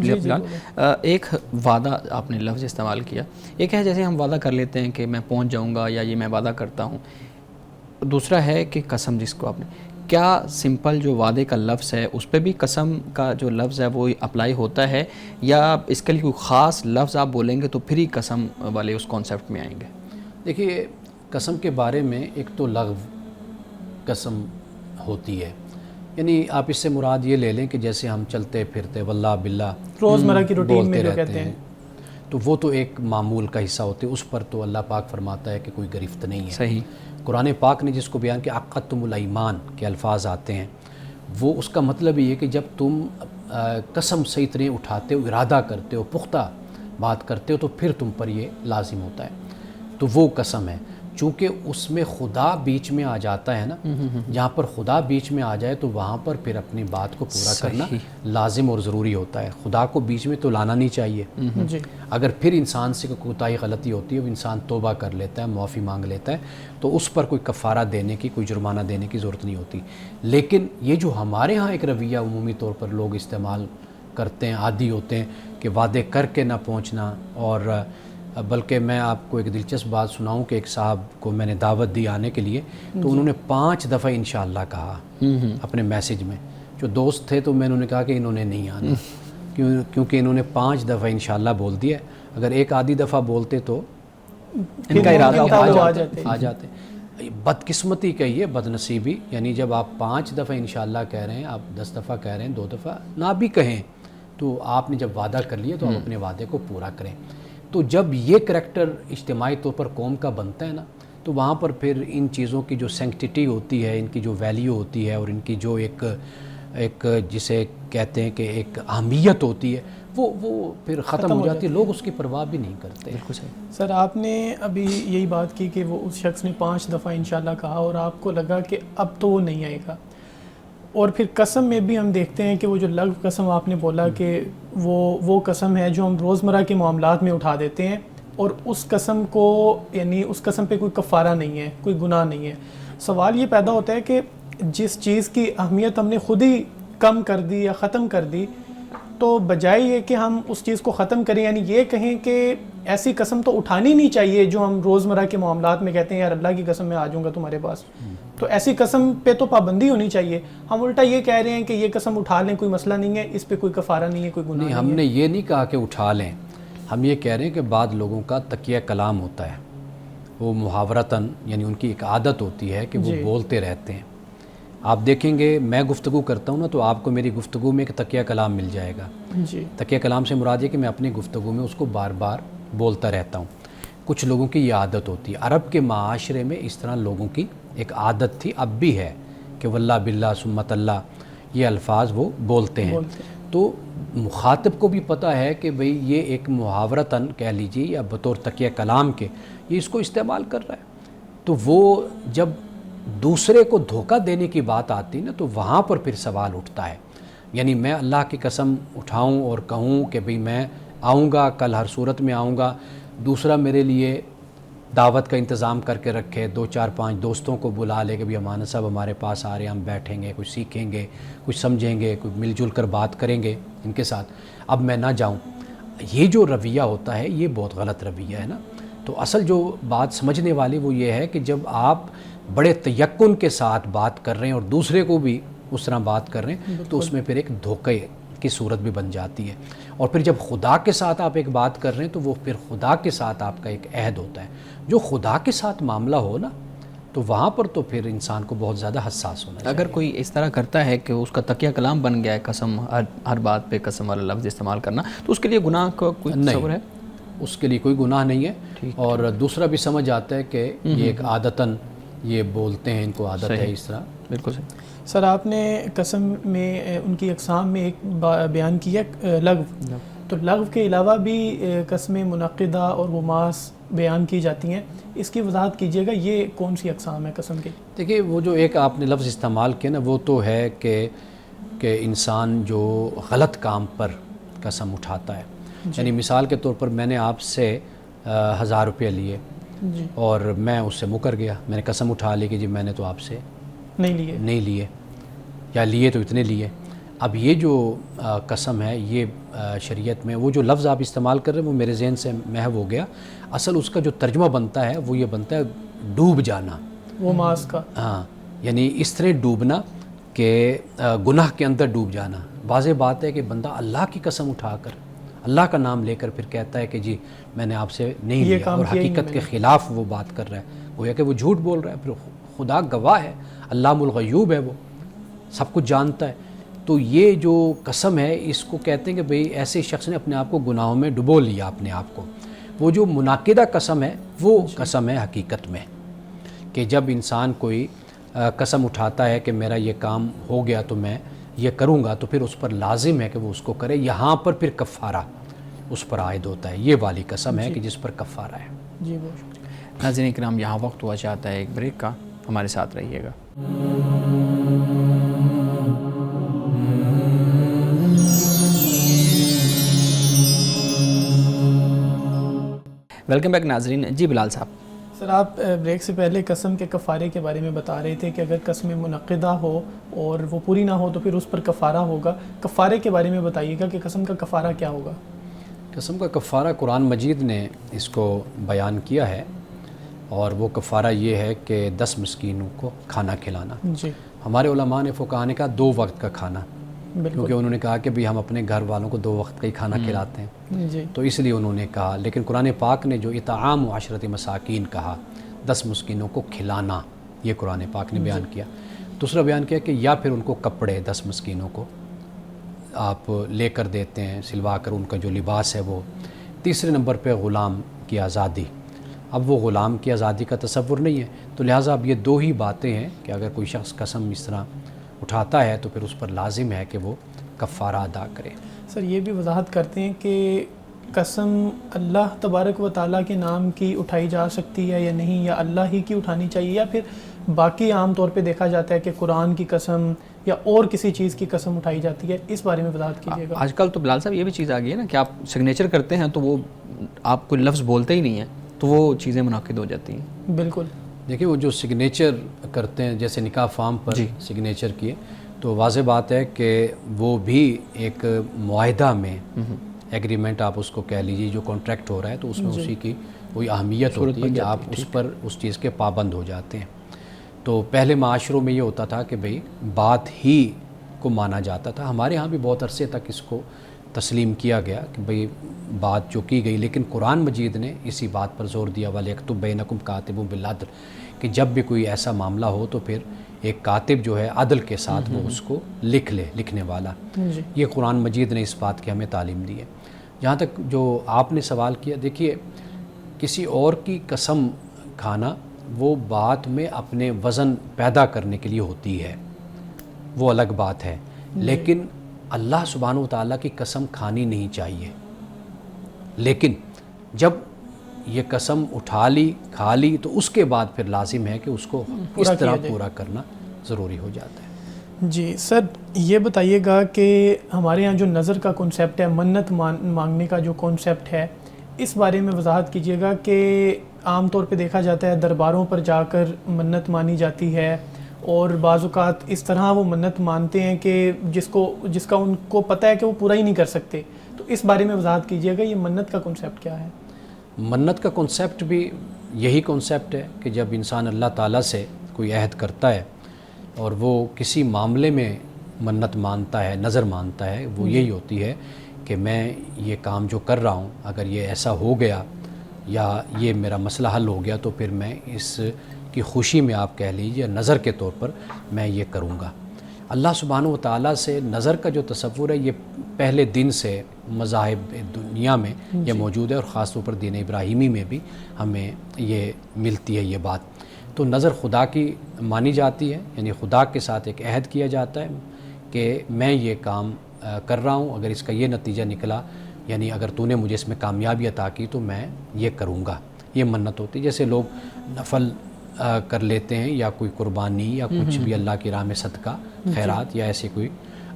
S2: ایک وعدہ آپ نے لفظ استعمال کیا، ایک ہے جیسے ہم وعدہ کر لیتے ہیں کہ میں پہنچ جاؤں گا یا یہ میں وعدہ کرتا ہوں، دوسرا ہے کہ قسم جس کو آپ نے، کیا سمپل جو وعدے کا لفظ ہے اس پہ بھی قسم کا جو لفظ ہے وہ اپلائی ہوتا ہے، یا اس کے لیے کوئی خاص لفظ آپ بولیں گے تو پھر ہی قسم والے اس کانسیپٹ میں آئیں گے؟
S1: دیکھیے قسم کے بارے میں ایک تو لغو قسم ہوتی ہے، یعنی آپ اس سے مراد یہ لے لیں کہ جیسے ہم چلتے پھرتے واللہ باللہ
S3: روزمرہ کی روٹین میں
S1: بولتے
S3: جو کہتے
S1: رہتے ہیں، تو وہ تو ایک معمول کا حصہ ہوتے ہیں، اس پر تو اللہ پاک فرماتا ہے کہ کوئی گرفت نہیں ہے۔
S2: صحیح۔
S1: قرآن پاک نے جس کو بیان کیا عقدتم الایمان کے الفاظ آتے ہیں، وہ اس کا مطلب یہ ہے کہ جب تم قسم صحیح طرح اٹھاتے ہو، ارادہ کرتے ہو، پختہ بات کرتے ہو، تو پھر تم پر یہ لازم ہوتا ہے، تو وہ قسم ہے۔ چونکہ اس میں خدا بیچ میں آ جاتا ہے نا، جہاں پر خدا بیچ میں آ جائے تو وہاں پر پھر اپنی بات کو پورا کرنا لازم اور ضروری ہوتا ہے، خدا کو بیچ میں تو لانا نہیں چاہیے۔
S3: جی
S1: اگر پھر انسان سے کوئی کوتاہی غلطی ہوتی ہے، وہ انسان توبہ کر لیتا ہے، معافی مانگ لیتا ہے، تو اس پر کوئی کفارہ دینے کی، کوئی جرمانہ دینے کی ضرورت نہیں ہوتی۔ لیکن یہ جو ہمارے ہاں ایک رویہ عمومی طور پر لوگ استعمال کرتے ہیں، عادی ہوتے ہیں کہ وعدے کر کے نہ پہنچنا، اور بلکہ میں آپ کو ایک دلچسپ بات سناؤں کہ ایک صاحب کو میں نے دعوت دی آنے کے لیے، تو انہوں نے 5 دفعہ انشاءاللہ کہا اپنے میسیج میں۔ جو دوست تھے تو میں نے کہا کہ انہوں نے نہیں آنا، کیونکہ انہوں نے 5 دفعہ انشاءاللہ بول دیا، اگر ایک آدھی دفعہ بولتے تو
S2: ان کا ارادہ
S1: آ جاتے۔ بدقسمتی کہیے، بدنصیبی، یعنی جب آپ 5 دفعہ انشاءاللہ کہہ رہے ہیں، آپ 10 دفعہ کہہ رہے ہیں، 2 دفعہ نہ بھی کہیں، تو آپ نے جب وعدہ کر لیا تو آپ اپنے وعدے کو پورا کریں۔ تو جب یہ کریکٹر اجتماعی طور پر قوم کا بنتا ہے نا، تو وہاں پر پھر ان چیزوں کی جو سینکٹیٹی ہوتی ہے، ان کی جو ویلیو ہوتی ہے، اور ان کی جو ایک جسے کہتے ہیں کہ ایک اہمیت ہوتی ہے، وہ پھر ختم ہو جاتی ہے، لوگ اس کی پرواہ بھی نہیں کرتے۔
S2: بالکل صحیح۔
S3: سر آپ نے ابھی یہی بات کی کہ وہ اس شخص نے 5 دفعہ انشاءاللہ کہا اور آپ کو لگا کہ اب تو وہ نہیں آئے گا، اور پھر قسم میں بھی ہم دیکھتے ہیں کہ وہ جو لغو قسم آپ نے بولا کہ وہ قسم ہے جو ہم روزمرہ کے معاملات میں اٹھا دیتے ہیں، اور اس قسم کو، یعنی اس قسم پہ کوئی کفارہ نہیں ہے، کوئی گناہ نہیں ہے۔ سوال یہ پیدا ہوتا ہے کہ جس چیز کی اہمیت ہم نے خود ہی کم کر دی یا ختم کر دی، تو بجائے یہ کہ ہم اس چیز کو ختم کریں، یعنی یہ کہیں کہ ایسی قسم تو اٹھانی نہیں چاہیے جو ہم روزمرہ کے معاملات میں کہتے ہیں یار اللہ کی قسم میں آ جاؤں گا تمہارے پاس، تو ایسی قسم پہ تو پابندی ہونی چاہیے۔ ہم الٹا یہ کہہ رہے ہیں کہ یہ قسم اٹھا لیں، کوئی مسئلہ نہیں ہے، اس پہ کوئی کفارہ نہیں ہے، کوئی گناہ
S1: نہیں،
S3: نہیں
S1: ہم
S3: ہے۔
S1: نے یہ نہیں کہا کہ اٹھا لیں، ہم یہ کہہ رہے ہیں کہ بعض لوگوں کا تکیہ کلام ہوتا ہے، وہ محاورتاً، یعنی ان کی ایک عادت ہوتی ہے کہ وہ بولتے رہتے ہیں۔ آپ دیکھیں گے میں گفتگو کرتا ہوں نا، تو آپ کو میری گفتگو میں ایک تکیہ کلام مل جائے گا۔
S3: جی
S1: تکیہ کلام سے مراد ہے کہ میں اپنی گفتگو میں اس کو بار بار بولتا رہتا ہوں۔ کچھ لوگوں کی یہ عادت ہوتی ہے، عرب کے معاشرے میں اس طرح لوگوں کی ایک عادت تھی، اب بھی ہے، کہ واللہ باللہ سمت اللہ، یہ الفاظ وہ بولتے ہیں۔ تو مخاطب کو بھی پتہ ہے کہ بھئی یہ ایک محاورتاً کہہ لیجیے یا بطور تکیہ کلام کے یہ اس کو استعمال کر رہا ہے، تو وہ جب دوسرے کو دھوکہ دینے کی بات آتی نا، تو وہاں پر پھر سوال اٹھتا ہے۔ یعنی میں اللہ کی قسم اٹھاؤں اور کہوں کہ بھئی میں آؤں گا، کل ہر صورت میں آؤں گا، دوسرا میرے لیے دعوت کا انتظام کر کے رکھے، 2-4-5 دوستوں کو بلا لے کہ بھی امانت صاحب ہمارے پاس آ رہے ہیں، ہم بیٹھیں گے، کچھ سیکھیں گے، کچھ سمجھیں گے، کچھ مل جل کر بات کریں گے ان کے ساتھ، اب میں نہ جاؤں۔ یہ جو رویہ ہوتا ہے یہ بہت غلط رویہ ہے نا۔ تو اصل جو بات سمجھنے والی وہ یہ ہے کہ جب آپ بڑے تیقن کے ساتھ بات کر رہے ہیں اور دوسرے کو بھی اس طرح بات کر رہے ہیں، تو اس میں پھر ایک دھوکے کی صورت بھی بن جاتی ہے۔ اور پھر جب خدا کے ساتھ آپ ایک بات کر رہے ہیں تو وہ پھر خدا کے ساتھ آپ کا ایک عہد ہوتا ہے۔ جو خدا کے ساتھ معاملہ ہو نا، تو وہاں پر تو پھر انسان کو بہت زیادہ حساس ہونا چاہیے۔
S2: اگر کوئی اس طرح کرتا ہے کہ اس کا تکیہ کلام بن گیا ہے قسم، ہر بات پہ قسم والا لفظ استعمال کرنا، تو اس کے لیے گناہ کا کوئی تصور ہے؟
S1: اس کے لیے کوئی گناہ نہیں ہے، اور دوسرا بھی سمجھ آتا ہے کہ یہ ایک عادتاً یہ بولتے ہیں، ان کو عادت ہے اس طرح۔
S2: بالکل صحیح۔
S3: سر آپ نے قسم میں ان کی اقسام میں ایک بیان کیا لغو، تو لغو کے علاوہ بھی قسمیں منعقدہ اور مماس بیان کی جاتی ہیں، اس کی وضاحت کیجیے گا، یہ کون سی اقسام ہے قسم کی؟
S1: دیکھیے وہ جو ایک آپ نے لفظ استعمال کیا نا، وہ تو ہے کہ انسان جو غلط کام پر قسم اٹھاتا ہے۔ یعنی مثال کے طور پر میں نے آپ سے 1000 روپے لیے،
S3: جی
S1: اور میں اس سے مکر گیا، میں نے قسم اٹھا لی کہ جی میں نے تو آپ سے
S3: نہیں
S1: لیے یا لیے تو اتنے لیے۔ اب یہ جو قسم ہے یہ شریعت میں وہ جو لفظ آپ استعمال کر رہے ہیں وہ میرے ذہن سے محو ہو گیا۔ اصل اس کا جو ترجمہ بنتا ہے وہ یہ بنتا ہے ڈوب جانا،
S3: وہ ماس کا،
S1: ہاں، یعنی اس طرح ڈوبنا کہ گناہ کے اندر ڈوب جانا۔ واضح بات ہے کہ بندہ اللہ کی قسم اٹھا کر اللہ کا نام لے کر پھر کہتا ہے کہ جی میں نے آپ سے نہیں
S3: یہ
S1: لیا،
S3: کام
S1: اور
S3: کیا ہی نہیں
S1: حقیقت کے خلاف وہ بات کر رہا ہے، گویا کہ وہ جھوٹ بول رہا ہے۔ پھر خدا گواہ ہے، علام الغیوب ہے، وہ سب کچھ جانتا ہے۔ تو یہ جو قسم ہے اس کو کہتے ہیں کہ بھئی ایسے شخص نے اپنے آپ کو گناہوں میں ڈبو لیا اپنے آپ کو۔ وہ جو منعقدہ قسم ہے وہ قسم ہے حقیقت میں، کہ جب انسان کوئی قسم اٹھاتا ہے کہ میرا یہ کام ہو گیا تو میں یہ کروں گا، تو پھر اس پر لازم ہے کہ وہ اس کو کرے۔ یہاں پر پھر کفارہ اس پر عائد ہوتا ہے، یہ والی قسم ہے کہ جس پر کفارہ ہے۔
S3: جی بہت شکریہ۔
S2: ناظرین کرام، یہاں وقت ہوا چاہتا ہے ایک بریک کا، ہمارے ساتھ رہیے گا۔ ویلکم بیک ناظرین۔ جی بلال صاحب،
S3: سر آپ بریک سے پہلے قسم کے کفارے کے بارے میں بتا رہے تھے کہ اگر قسم منعقدہ ہو اور وہ پوری نہ ہو تو پھر اس پر کفارہ ہوگا۔ کفارے کے بارے میں بتائیے گا کہ قسم کا کفارہ کیا ہوگا؟
S1: قسم کا کفارہ قرآن مجید نے اس کو بیان کیا ہے، اور وہ کفارہ یہ ہے کہ 10 مسکینوں کو کھانا کھلانا۔
S3: جی
S1: ہمارے علماء نے فقہاء نے کہا 2 وقت کا کھانا،
S3: بالکل،
S1: کیونکہ انہوں نے کہا کہ بھی ہم اپنے گھر والوں کو 2 وقت کا ہی کھانا کھلاتے ہیں،
S3: جی
S1: تو اس لیے انہوں نے کہا۔ لیکن قرآن پاک نے جو اطعام 10 مساکین کہا، 10 مسکینوں کو کھلانا، یہ قرآن پاک نے بیان کیا۔ دوسرا بیان کیا کہ یا پھر ان کو کپڑے 10 مسکینوں کو آپ لے کر دیتے ہیں، سلوا کر ان کا جو لباس ہے وہ۔ تیسرے نمبر پہ غلام کی آزادی۔ اب وہ غلام کی آزادی کا تصور نہیں ہے، تو لہٰذا اب یہ 2 ہی باتیں ہیں کہ اگر کوئی شخص قسم اس طرح اٹھاتا ہے تو پھر اس پر لازم ہے کہ وہ کفارہ ادا کرے۔
S3: سر یہ بھی وضاحت کرتے ہیں کہ قسم اللہ تبارک و تعالیٰ کے نام کی اٹھائی جا سکتی ہے یا نہیں، یا اللہ ہی کی اٹھانی چاہیے، یا پھر باقی عام طور پہ دیکھا جاتا ہے کہ قرآن کی قسم یا اور کسی چیز کی قسم اٹھائی جاتی ہے؟ اس بارے میں وضاحت کیجیے گا۔
S2: آج کل تو بلال صاحب یہ بھی چیز آ گئی ہے نا کہ آپ سگنیچر کرتے ہیں تو وہ آپ کوئی لفظ بولتے ہی نہیں ہیں تو وہ چیزیں منعقد ہو جاتی ہیں۔
S3: بالکل،
S1: دیکھیں وہ جو سگنیچر کرتے ہیں، جیسے نکاح فارم پر سگنیچر کیے، تو واضح بات ہے کہ وہ بھی ایک معاہدہ میں ایگریمنٹ آپ اس کو کہہ لیجیے، جو کانٹریکٹ ہو رہا ہے، تو اس میں اسی کی کوئی اہمیت ہوتی ہے کہ آپ اس پر اس چیز کے پابند ہو جاتے ہیں۔ تو پہلے معاشروں میں یہ ہوتا تھا کہ بھئی بات ہی کو مانا جاتا تھا، ہمارے ہاں بھی بہت عرصے تک اس کو تسلیم کیا گیا کہ بھئی بات جو کی گئی، لیکن قرآن مجید نے اسی بات پر زور دیا، وَلْيَكْتُبْ بَيْنَكُمْ كَاتِبٌ بِالْعَدْلِ، کہ جب بھی کوئی ایسا معاملہ ہو تو پھر ایک کاتب جو ہے عدل کے ساتھ وہ اس کو لکھ لے، لکھنے والا۔ یہ قرآن مجید نے اس بات کی ہمیں تعلیم دی ہے۔ جہاں تک جو آپ نے سوال کیا، دیکھیے کسی اور کی قسم کھانا وہ بات میں اپنے وزن پیدا کرنے کے لیے ہوتی ہے، وہ الگ بات ہے، لیکن اللہ سبحانہ و تعالیٰ کی قسم کھانی نہیں چاہیے۔ لیکن جب یہ قسم اٹھا لی، کھا لی، تو اس کے بعد پھر لازم ہے کہ اس کو اس طرح پورا کرنا ضروری ہو جاتا ہے۔
S3: جی سر یہ بتائیے گا کہ ہمارے یہاں جو نظر کا کنسیپٹ ہے، منت مانگنے کا جو کنسیپٹ ہے، اس بارے میں وضاحت کیجیے گا کہ عام طور پہ دیکھا جاتا ہے درباروں پر جا کر منت مانی جاتی ہے، اور بعض اوقات اس طرح وہ منت مانتے ہیں کہ جس کا ان کو پتہ ہے کہ وہ پورا ہی نہیں کر سکتے، تو اس بارے میں وضاحت کیجیے گا، یہ منت کا کنسیپٹ کیا ہے؟
S1: منت کا کنسیپٹ بھی یہی کنسیپٹ ہے کہ جب انسان اللہ تعالیٰ سے کوئی عہد کرتا ہے اور وہ کسی معاملے میں منت مانتا ہے، نظر مانتا ہے، وہ یہی ہوتی ہے کہ میں یہ کام جو کر رہا ہوں اگر یہ ایسا ہو گیا یا یہ میرا مسئلہ حل ہو گیا تو پھر میں اس کی خوشی میں آپ کہہ لیجیے نظر کے طور پر میں یہ کروں گا۔ اللہ سبحانہ و تعالیٰ سے نظر کا جو تصور ہے یہ پہلے دن سے مذاہب دنیا میں یہ موجود ہے، اور خاص طور پر دین ابراہیمی میں بھی ہمیں یہ ملتی ہے یہ بات۔ تو نظر خدا کی مانی جاتی ہے، یعنی خدا کے ساتھ ایک عہد کیا جاتا ہے کہ میں یہ کام کر رہا ہوں، اگر اس کا یہ نتیجہ نکلا، یعنی اگر تو نے مجھے اس میں کامیابی عطا کی تو میں یہ کروں گا، یہ منت ہوتی ہے۔ جیسے لوگ نفل کر لیتے ہیں یا کوئی قربانی یا کچھ بھی اللہ کی راہ میں صدقہ خیرات یا ایسی کوئی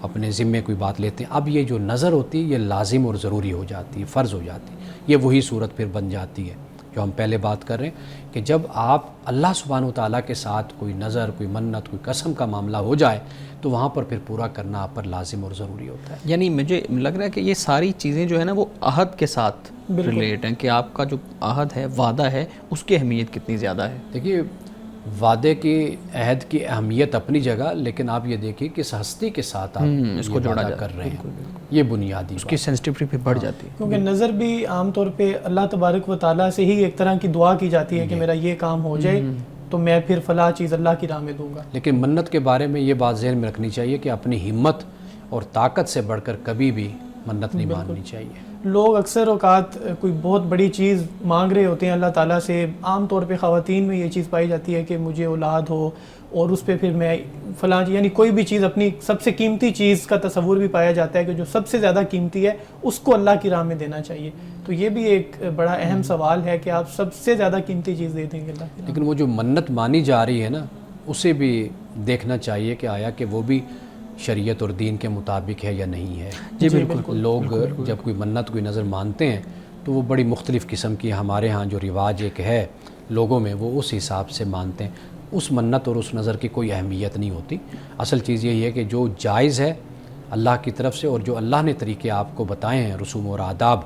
S1: اپنے ذمے کوئی بات لیتے ہیں، اب یہ جو نظر ہوتی ہے یہ لازم اور ضروری ہو جاتی ہے، فرض ہو جاتی ہے، یہ وہی صورت پھر بن جاتی ہے جو ہم پہلے بات کر رہے ہیں کہ جب آپ اللہ سبحانہ و تعالیٰ کے ساتھ کوئی نظر، کوئی منت، کوئی قسم کا معاملہ ہو جائے تو وہاں پر پھر پورا کرنا آپ پر لازم اور ضروری ہوتا ہے.
S2: یعنی مجھے لگ رہا ہے کہ یہ ساری چیزیں جو ہے نا وہ عہد کے ساتھ ریلیٹ ہیں کہ آپ کا جو عہد ہے، وعدہ ہے، اس کی اہمیت کتنی زیادہ ہے.
S1: دیکھیے وعدے کی، عہد کی اہمیت اپنی جگہ، لیکن آپ یہ دیکھیے کہ اس ہستی کے ساتھ آپ
S2: اس کو
S1: یہ
S2: جوڑا
S1: وعدہ کر رہے ہیں، یہ بنیادی
S2: اس کی سینسٹیوٹی پہ بڑھ جاتی ہے.
S3: کیونکہ نظر بھی عام طور پہ اللہ تبارک و تعالیٰ سے ہی ایک طرح کی دعا کی جاتی ہے کہ میرا یہ کام ہو جائے تو میں پھر فلاں چیز اللہ کی راہ میں دوں گا.
S1: لیکن منت کے بارے میں یہ بات ذہن میں رکھنی چاہیے کہ اپنی ہمت اور طاقت سے بڑھ کر کبھی بھی منت نہیں ماننی چاہیے.
S3: لوگ اکثر اوقات کوئی بہت بڑی چیز مانگ رہے ہوتے ہیں اللہ تعالیٰ سے. عام طور پہ خواتین میں یہ چیز پائی جاتی ہے کہ مجھے اولاد ہو اور اس پہ پھر میں فلاں، یعنی کوئی بھی چیز، اپنی سب سے قیمتی چیز کا تصور بھی پایا جاتا ہے کہ جو سب سے زیادہ قیمتی ہے اس کو اللہ کی راہ میں دینا چاہیے. تو یہ بھی ایک بڑا اہم سوال ہے کہ آپ سب سے زیادہ قیمتی چیز دے دیں گے اللہ کی راہ.
S1: لیکن وہ جو منت مانی جا رہی ہے نا، اسے بھی دیکھنا چاہیے کہ آیا کہ وہ بھی شریعت اور دین کے مطابق ہے یا نہیں ہے.
S2: جی بالکل.
S1: لوگ جب کوئی منت، کوئی نظر مانتے ہیں تو وہ بڑی مختلف قسم کی، ہمارے ہاں جو رواج ایک ہے لوگوں میں، وہ اس حساب سے مانتے ہیں. اس منت اور اس نظر کی کوئی اہمیت نہیں ہوتی. اصل چیز یہی ہے کہ جو جائز ہے اللہ کی طرف سے اور جو اللہ نے طریقے آپ کو بتائے ہیں، رسوم اور آداب،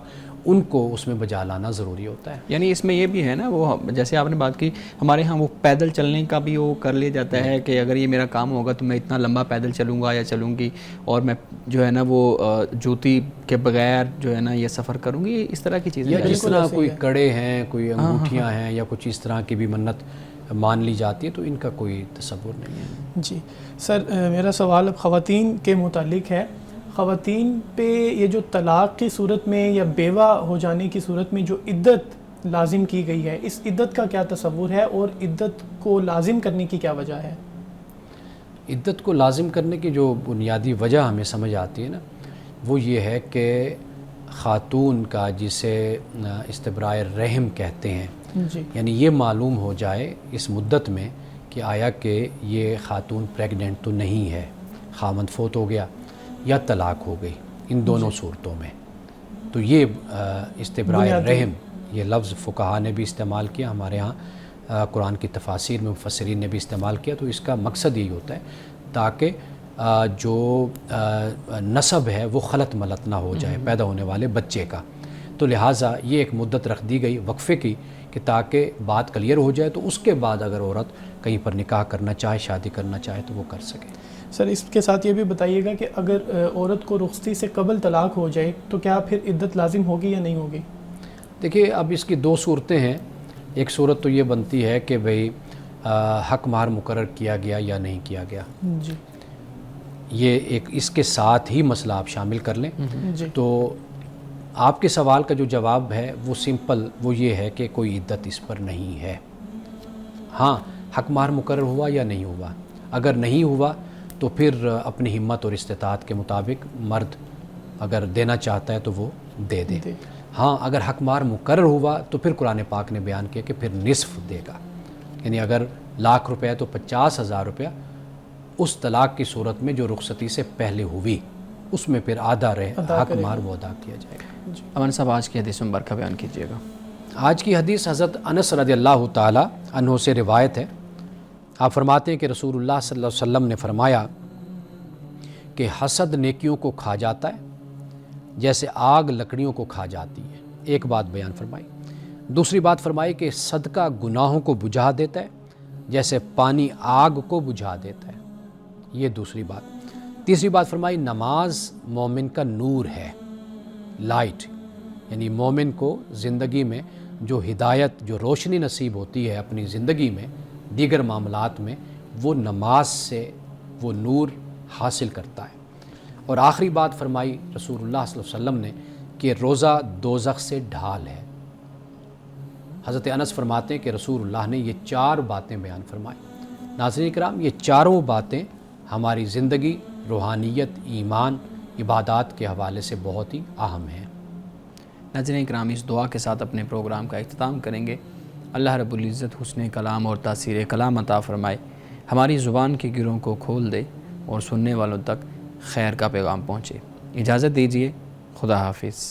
S1: ان کو اس میں بجا لانا ضروری ہوتا ہے.
S2: یعنی اس میں یہ بھی ہے نا، وہ جیسے آپ نے بات کی، ہمارے ہاں وہ پیدل چلنے کا بھی وہ کر لیا جاتا ہے کہ اگر یہ میرا کام ہوگا تو میں اتنا لمبا پیدل چلوں گا یا چلوں گی، اور میں جو ہے نا وہ جوتی کے بغیر جو ہے نا یہ سفر کروں گی. اس طرح کی چیزیں
S1: یا جس طرح کوئی کڑے ہیں، کوئی انگوٹھیاں ہیں، یا کچھ اس طرح کی بھی منت مان لی جاتی ہے، تو ان کا کوئی تصور نہیں ہے.
S3: جی سر، میرا سوال اب خواتین کے متعلق ہے. خواتین پہ یہ جو طلاق کی صورت میں یا بیوہ ہو جانے کی صورت میں جو عدت لازم کی گئی ہے، اس عدت کا کیا تصور ہے اور عدت کو لازم کرنے کی کیا وجہ ہے؟
S1: عدت کو لازم کرنے کی جو بنیادی وجہ ہمیں سمجھ آتی ہے نا، وہ یہ ہے کہ خاتون کا، جسے استبراء رحم کہتے ہیں،
S3: جی
S1: یعنی یہ معلوم ہو جائے اس مدت میں کہ آیا کہ یہ خاتون پریگننٹ تو نہیں ہے، خاوند فوت ہو گیا یا طلاق ہو گئی، ان دونوں صورتوں میں. تو یہ استبراء رحم، یہ لفظ فقہا نے بھی استعمال کیا، ہمارے ہاں قرآن کی تفاسیر میں مفسرین نے بھی استعمال کیا. تو اس کا مقصد یہی ہوتا ہے تاکہ جو نسب ہے وہ خلط ملط نہ ہو جائے پیدا ہونے والے بچے کا. تو لہٰذا یہ ایک مدت رکھ دی گئی وقفے کی کہ تاکہ بات کلیئر ہو جائے، تو اس کے بعد اگر عورت کہیں پر نکاح کرنا چاہے، شادی کرنا چاہے تو وہ کر سکے.
S3: سر اس کے ساتھ یہ بھی بتائیے گا کہ اگر عورت کو رخصتی سے قبل طلاق ہو جائے تو کیا پھر عدت لازم ہوگی یا نہیں ہوگی؟
S1: دیکھیے اب اس کی دو صورتیں ہیں. ایک صورت تو یہ بنتی ہے کہ بھئی حق مہر مقرر کیا گیا یا نہیں کیا گیا.
S3: جی
S1: یہ ایک اس کے ساتھ ہی مسئلہ آپ شامل کر لیں.
S3: جی
S1: تو آپ کے سوال کا جو جواب ہے وہ سمپل، وہ یہ ہے کہ کوئی عدت اس پر نہیں ہے. ہاں حق مہر مقرر ہوا یا نہیں ہوا، اگر نہیں ہوا تو پھر اپنی ہمت اور استطاعت کے مطابق مرد اگر دینا چاہتا ہے تو وہ دے دے. ہاں اگر حق مہر مقرر ہوا تو پھر قرآن پاک نے بیان کیا کہ پھر نصف دے گا. یعنی اگر ₹1,00,000 ہے تو ₹50,000 اس طلاق کی صورت میں جو رخصتی سے پہلے ہوئی اس میں پھر آدھا رہے حق مہر وہ ادا کیا جائے گا.
S2: امن صاحب آج کی حدیث مبارکہ بیان کیجیے گا.
S1: آج کی حدیث حضرت انس رضی اللہ تعالی عنہ سے روایت ہے. آپ فرماتے ہیں کہ رسول اللہ صلی اللہ علیہ وسلم نے فرمایا کہ حسد نیکیوں کو کھا جاتا ہے جیسے آگ لکڑیوں کو کھا جاتی ہے. ایک بات بیان فرمائی. دوسری بات فرمائی کہ صدقہ گناہوں کو بجھا دیتا ہے جیسے پانی آگ کو بجھا دیتا ہے. یہ دوسری بات. تیسری بات فرمائی نماز مومن کا نور ہے، لائٹ. یعنی مومن کو زندگی میں جو ہدایت، جو روشنی نصیب ہوتی ہے اپنی زندگی میں دیگر معاملات میں، وہ نماز سے وہ نور حاصل کرتا ہے. اور آخری بات فرمائی رسول اللہ صلی اللہ علیہ وسلم نے کہ روزہ دوزخ سے ڈھال ہے. حضرت انس فرماتے ہیں کہ رسول اللہ نے یہ 4 باتیں بیان فرمائی. ناظرین کرام، یہ چاروں باتیں ہماری زندگی، روحانیت، ایمان، عبادات کے حوالے سے بہت ہی اہم ہیں.
S2: ناظرین کرام، اس دعا کے ساتھ اپنے پروگرام کا اختتام کریں گے. اللہ رب العزت حسن کلام اور تاثیر کلام عطا فرمائے، ہماری زبان کے گروں کو کھول دے اور سننے والوں تک خیر کا پیغام پہنچے. اجازت دیجیے، خدا حافظ.